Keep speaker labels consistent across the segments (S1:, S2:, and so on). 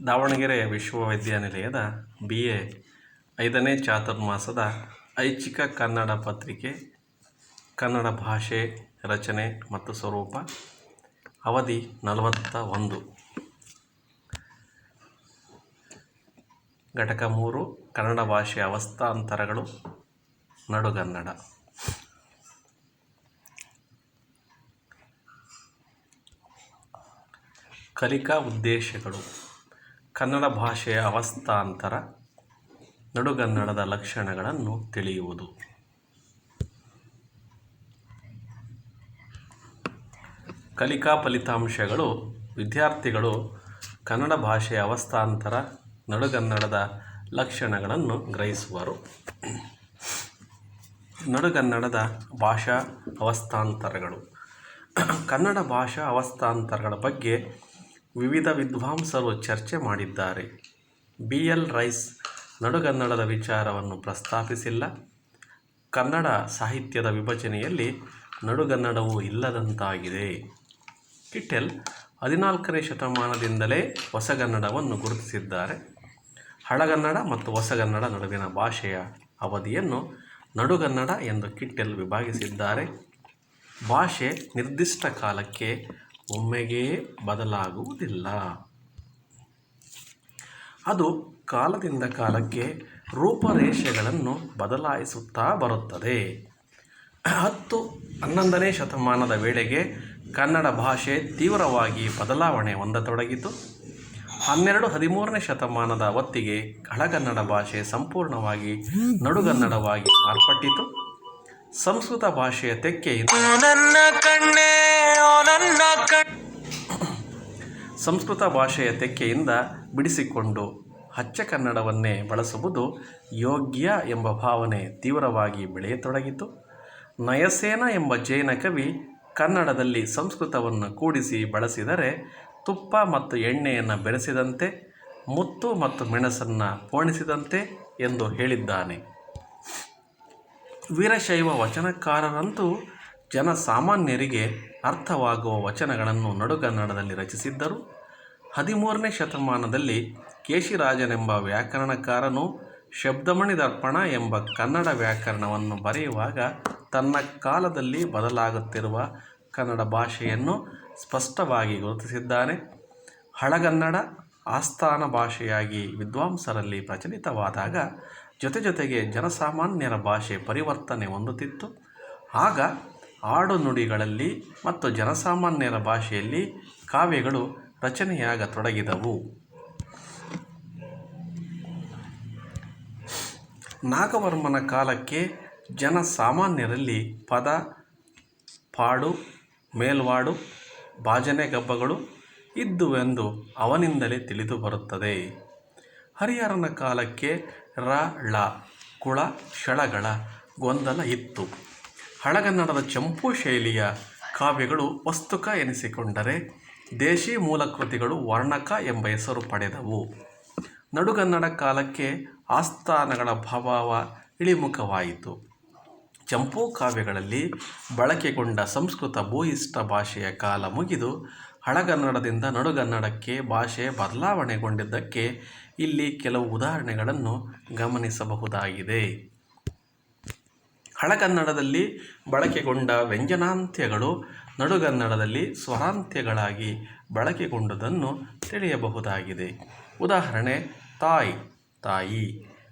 S1: ದಾವಣಗೆರೆ ವಿಶ್ವವಿದ್ಯಾನಿಲಯದ BA 5ನೇ ಚಾತುರ್ಮಾಸದ ಐಚ್ಛಿಕ ಕನ್ನಡ ಪತ್ರಿಕೆ ಕನ್ನಡ ಭಾಷೆ, ರಚನೆ ಮತ್ತು ಸ್ವರೂಪ. ಅವಧಿ 41. ಘಟಕ 3 ಕನ್ನಡ ಭಾಷೆ ಅವಸ್ಥಾಂತರಗಳು, ನಡುಗನ್ನಡ. ಕಲಿಕಾ ಉದ್ದೇಶಗಳು: ಕನ್ನಡ ಭಾಷೆಯ ಅವಸ್ಥಾಂತರ, ನಡುಗನ್ನಡದ ಲಕ್ಷಣಗಳನ್ನು ತಿಳಿಯುವುದು. ಕಲಿಕಾ ಫಲಿತಾಂಶಗಳು: ವಿದ್ಯಾರ್ಥಿಗಳು ಕನ್ನಡ ಭಾಷೆಯ ಅವಸ್ಥಾಂತರ, ನಡುಗನ್ನಡದ ಲಕ್ಷಣಗಳನ್ನು ಗ್ರಹಿಸುವರು. ನಡುಗನ್ನಡದ ಭಾಷಾ ಅವಸ್ಥಾಂತರಗಳು. ಕನ್ನಡ ಭಾಷಾ ಅವಸ್ಥಾಂತರಗಳ ಬಗ್ಗೆ ವಿವಿಧ ವಿದ್ವಾಂಸರು ಚರ್ಚೆ ಮಾಡಿದ್ದಾರೆ. BL ರೈಸ್ ನಡುಗನ್ನಡದ ವಿಚಾರವನ್ನು ಪ್ರಸ್ತಾಪಿಸಿಲ್ಲ. ಕನ್ನಡ ಸಾಹಿತ್ಯದ ವಿಭಜನೆಯಲ್ಲಿ ನಡುಗನ್ನಡವು ಇಲ್ಲದಂತಾಗಿದೆ. ಕಿಟ್ಟೆಲ್ 14ನೇ ಶತಮಾನದಿಂದಲೇ ಹೊಸಗನ್ನಡವನ್ನು ಗುರುತಿಸಿದ್ದಾರೆ. ಹಳಗನ್ನಡ ಮತ್ತು ಹೊಸಗನ್ನಡ ನಡುವಿನ ಭಾಷೆಯ ಅವಧಿಯನ್ನು ನಡುಗನ್ನಡ ಎಂದು ಕಿಟ್ಟೆಲ್ ವಿಭಾಗಿಸಿದ್ದಾರೆ. ಭಾಷೆ ನಿರ್ದಿಷ್ಟ ಕಾಲಕ್ಕೆ ಒಮ್ಮೆಗೇ ಬದಲಾಗುವುದಿಲ್ಲ. ಅದು ಕಾಲದಿಂದ ಕಾಲಕ್ಕೆ ರೂಪರೇಷೆಗಳನ್ನು ಬದಲಾಯಿಸುತ್ತಾ ಬರುತ್ತದೆ. 10-11ನೇ ಶತಮಾನದ ವೇಳೆಗೆ ಕನ್ನಡ ಭಾಷೆ ತೀವ್ರವಾಗಿ ಬದಲಾವಣೆ ಹೊಂದತೊಡಗಿತು. 12-13ನೇ ಶತಮಾನದ ಹೊತ್ತಿಗೆ ಹಳಗನ್ನಡ ಭಾಷೆ ಸಂಪೂರ್ಣವಾಗಿ ನಡುಗನ್ನಡವಾಗಿ ಮಾರ್ಪಟ್ಟಿತು. ಸಂಸ್ಕೃತ ಭಾಷೆಯ ತೆಕ್ಕೆಯಿಂದ ಬಿಡಿಸಿಕೊಂಡು ಅಚ್ಚ ಕನ್ನಡವನ್ನೇ ಬಳಸುವುದು ಯೋಗ್ಯ ಎಂಬ ಭಾವನೆ ತೀವ್ರವಾಗಿ ಬೆಳೆಯತೊಡಗಿತು. ನಯಸೇನ ಎಂಬ ಜೈನ ಕವಿ ಕನ್ನಡದಲ್ಲಿ ಸಂಸ್ಕೃತವನ್ನು ಕೂಡಿಸಿ ಬಳಸಿದರೆ ತುಪ್ಪ ಮತ್ತು ಎಣ್ಣೆಯನ್ನು ಬೆರೆಸಿದಂತೆ, ಮುತ್ತು ಮತ್ತು ಮೆಣಸನ್ನು ಪೋಣಿಸಿದಂತೆ ಎಂದು ಹೇಳಿದ್ದಾನೆ. ವೀರಶೈವ ವಚನಕಾರರಂತೂ ಜನಸಾಮಾನ್ಯರಿಗೆ ಅರ್ಥವಾಗುವ ವಚನಗಳನ್ನು ನಡುಗನ್ನಡದಲ್ಲಿ ರಚಿಸಿದ್ದರು. 13ನೇ ಶತಮಾನದಲ್ಲಿ ಕೇಶಿರಾಜನೆಂಬ ವ್ಯಾಕರಣಕಾರನು ಶಬ್ದಮಣಿ ದರ್ಪಣ ಎಂಬ ಕನ್ನಡ ವ್ಯಾಕರಣವನ್ನು ಬರೆಯುವಾಗ ತನ್ನ ಕಾಲದಲ್ಲಿ ಬದಲಾಗುತ್ತಿರುವ ಕನ್ನಡ ಭಾಷೆಯನ್ನು ಸ್ಪಷ್ಟವಾಗಿ ಗುರುತಿಸಿದ್ದಾನೆ. ಹಳಗನ್ನಡ ಆಸ್ಥಾನ ಭಾಷೆಯಾಗಿ ವಿದ್ವಾಂಸರಲ್ಲಿ ಪ್ರಚಲಿತವಾದಾಗ ಜೊತೆಗೆ ಜನಸಾಮಾನ್ಯರ ಭಾಷೆ ಪರಿವರ್ತನೆ ಹೊಂದುತ್ತಿತ್ತು. ಆಗ ಆಡುನುಡಿಗಳಲ್ಲಿ ಮತ್ತು ಜನಸಾಮಾನ್ಯರ ಭಾಷೆಯಲ್ಲಿ ಕಾವ್ಯಗಳು ರಚನೆಯಾಗತೊಡಗಿದವು. ನಾಗವರ್ಮನ ಕಾಲಕ್ಕೆ ಜನಸಾಮಾನ್ಯರಲ್ಲಿ ಪದ, ಪಾಡು, ಮೇಲ್ವಾಡು, ಭಾಜನೆಗಬ್ಬಗಳು ಇದ್ದುವೆಂದು ಅವನಿಂದಲೇ ತಿಳಿದು ಬರುತ್ತದೆ. ಹರಿಹರನ ಕಾಲಕ್ಕೆ ರ, ಳ, ಕುಳ, ಶಳಗಳ ಗೊಂದಲ ಇತ್ತು. ಹಳಗನ್ನಡದ ಚಂಪೂ ಶೈಲಿಯ ಕಾವ್ಯಗಳು ವಸ್ತುಕ ಎನಿಸಿಕೊಂಡರೆ ದೇಶಿ ಮೂಲಕೃತಿಗಳು ವರ್ಣಕ ಎಂಬ ಹೆಸರು ಪಡೆದವು. ನಡುಗನ್ನಡ ಕಾಲಕ್ಕೆ ಆಸ್ಥಾನಗಳ ಪ್ರಭಾವ ಇಳಿಮುಖವಾಯಿತು. ಚಂಪೂ ಕಾವ್ಯಗಳಲ್ಲಿ ಬಳಕೆಗೊಂಡ ಸಂಸ್ಕೃತ ಭೂಯಿಷ್ಠ ಭಾಷೆಯ ಕಾಲ ಮುಗಿದು ಹಳಗನ್ನಡದಿಂದ ನಡುಗನ್ನಡಕ್ಕೆ ಭಾಷೆ ಬದಲಾವಣೆಗೊಂಡಿದ್ದಕ್ಕೆ ಇಲ್ಲಿ ಕೆಲವು ಉದಾಹರಣೆಗಳನ್ನು ಗಮನಿಸಬಹುದಾಗಿದೆ. ಹಳಗನ್ನಡದಲ್ಲಿ ಬಳಕೆಗೊಂಡ ವ್ಯಂಜನಾಂತ್ಯಗಳು ನಡುಗನ್ನಡದಲ್ಲಿ ಸ್ವರಾಂತ್ಯಗಳಾಗಿ ಬಳಕೆಗೊಂಡುದನ್ನು ತಿಳಿಯಬಹುದಾಗಿದೆ. ಉದಾಹರಣೆ: ತಾಯ್ ತಾಯಿ,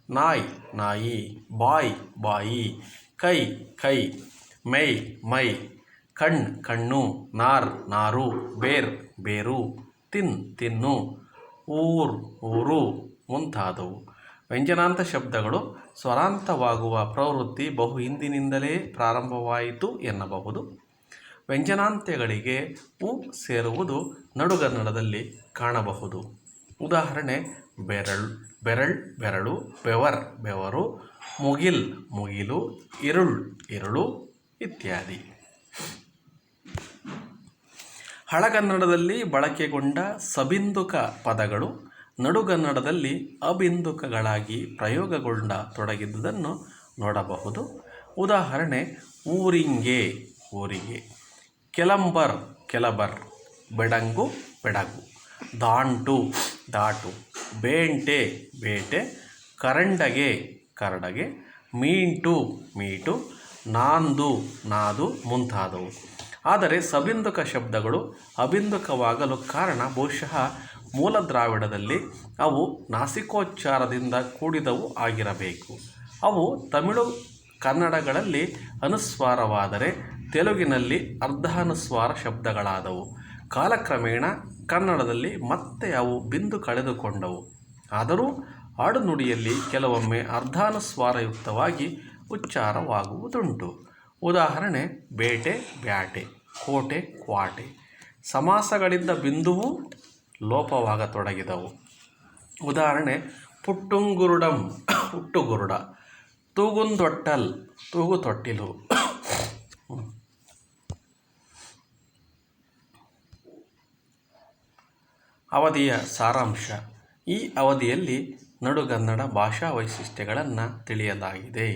S1: ನಾಯ್ ನಾಯಿ, ಬಾಯ್ ಬಾಯಿ, ಕೈ ಕೈ, ಮೈ ಮೈ, ಕಣ್ ಕಣ್ಣು, ನಾರ್ ನಾರು, ಬೇರ್ ಬೇರು, ತಿನ್ ತಿನ್ನು, ಊರ್ ಊರು ಮುಂತಾದವು. ವ್ಯಂಜನಾಂತ ಶಬ್ದಗಳು ಸ್ವರಾಂತವಾಗುವ ಪ್ರವೃತ್ತಿ ಬಹು ಹಿಂದಿನಿಂದಲೇ ಪ್ರಾರಂಭವಾಯಿತು ಎನ್ನಬಹುದು. ವ್ಯಂಜನಾಂತ್ಯಗಳಿಗೆ ಉ ಸೇರುವುದು ನಡುಗನ್ನಡದಲ್ಲಿ ಕಾಣಬಹುದು. ಉದಾಹರಣೆ: ಬೆರಳ್ ಬೆರಳು, ಬೆವರ್ ಬೆವರು, ಮುಗಿಲ್ ಮುಗಿಲು, ಇರುಳ್ ಇರುಳು ಇತ್ಯಾದಿ. ಹಳಗನ್ನಡದಲ್ಲಿ ಬಳಕೆಗೊಂಡ ಸಬಿಂದುಕ ಪದಗಳು ನಡುಗನ್ನಡದಲ್ಲಿ ಅಬಿಂದುಕಗಳಾಗಿ ಪ್ರಯೋಗಗೊಂಡ ತೊಡಗಿದ್ದುದನ್ನು ನೋಡಬಹುದು. ಉದಾಹರಣೆ: ಊರಿಂಗೆ ಊರಿಗೆ, ಕೆಲಂಬರ್ ಕೆಲಬರ್, ಬೆಡಂಗು ಬೆಡಗು, ದಾಂಟು ದಾಟು, ಬೇಂಟೆ ಬೇಟೆ, ಕರಂಡಗೆ ಕರಡಗೆ, ಮೀಂಟು ಮೀಟು, ನಾಂದು ನಾದು ಮುಂತಾದವು. ಆದರೆ ಸಬಿಂದುಕ ಶಬ್ದಗಳು ಅಬಿಂದುಕವಾಗಲು ಕಾರಣ ಬಹುಶಃ ಮೂಲ ದ್ರಾವಿಡದಲ್ಲಿ ಅವು ನಾಸಿಕೋಚ್ಚಾರದಿಂದ ಕೂಡಿದವು ಆಗಿರಬೇಕು. ಅವು ತಮಿಳು ಕನ್ನಡಗಳಲ್ಲಿ ಅನುಸ್ವಾರವಾದರೆ ತೆಲುಗಿನಲ್ಲಿ ಅರ್ಧಾನುಸ್ವಾರ ಶಬ್ದಗಳಾದವು. ಕಾಲಕ್ರಮೇಣ ಕನ್ನಡದಲ್ಲಿ ಮತ್ತೆ ಅವು ಬಿಂದು ಕಳೆದುಕೊಂಡವು. ಆದರೂ ಆಡುನುಡಿಯಲ್ಲಿ ಕೆಲವೊಮ್ಮೆ ಅರ್ಧಾನುಸ್ವಾರಯುಕ್ತವಾಗಿ ಉಚ್ಚಾರವಾಗುವುದುಂಟು. ಉದಾಹರಣೆ ಬೇಟೆ ಬ್ಯಾಟೆ, ಕೋಟೆ ಕ್ವಾಟೆ. ಸಮಾಸಗಳಿಂದ ಬಿಂದುವು ಲೋಪವಾಗತೊಡಗಿದವು. ಉದಾಹರಣೆ ಪುಟ್ಟುಂಗುರುಡಂ ಹುಟ್ಟುಗುರುಡ, ತೂಗುಂದೊಟ್ಟಲ್ ತೂಗುತೊಟ್ಟಿಲು. ಅವಧಿಯ ಸಾರಾಂಶ. ಈ ಅವಧಿಯಲ್ಲಿ ನಡುಗನ್ನಡ ಭಾಷಾ ವೈಶಿಷ್ಟ್ಯಗಳನ್ನು ತಿಳಿಯಲಾಗಿದೆ.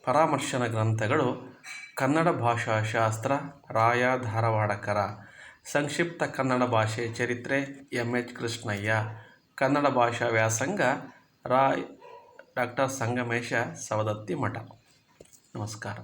S1: ಪರಾಮರ್ಶನ ಗ್ರಂಥಗಳು: ಕನ್ನಡ ಭಾಷಾಶಾಸ್ತ್ರ, ರಾಯ ಧಾರವಾಡಕರ. ಸಂಕ್ಷಿಪ್ತ ಕನ್ನಡ ಭಾಷೆ ಚರಿತ್ರೆ, ಎಂ.ಎಚ್. ಕೃಷ್ಣಯ್ಯ. ಕನ್ನಡ ಭಾಷಾ ವ್ಯಾಸಂಗ, ಡಾ. ಸಂಗಮೇಶ ಸವದತ್ತಿ ಮಠ. ನಮಸ್ಕಾರ.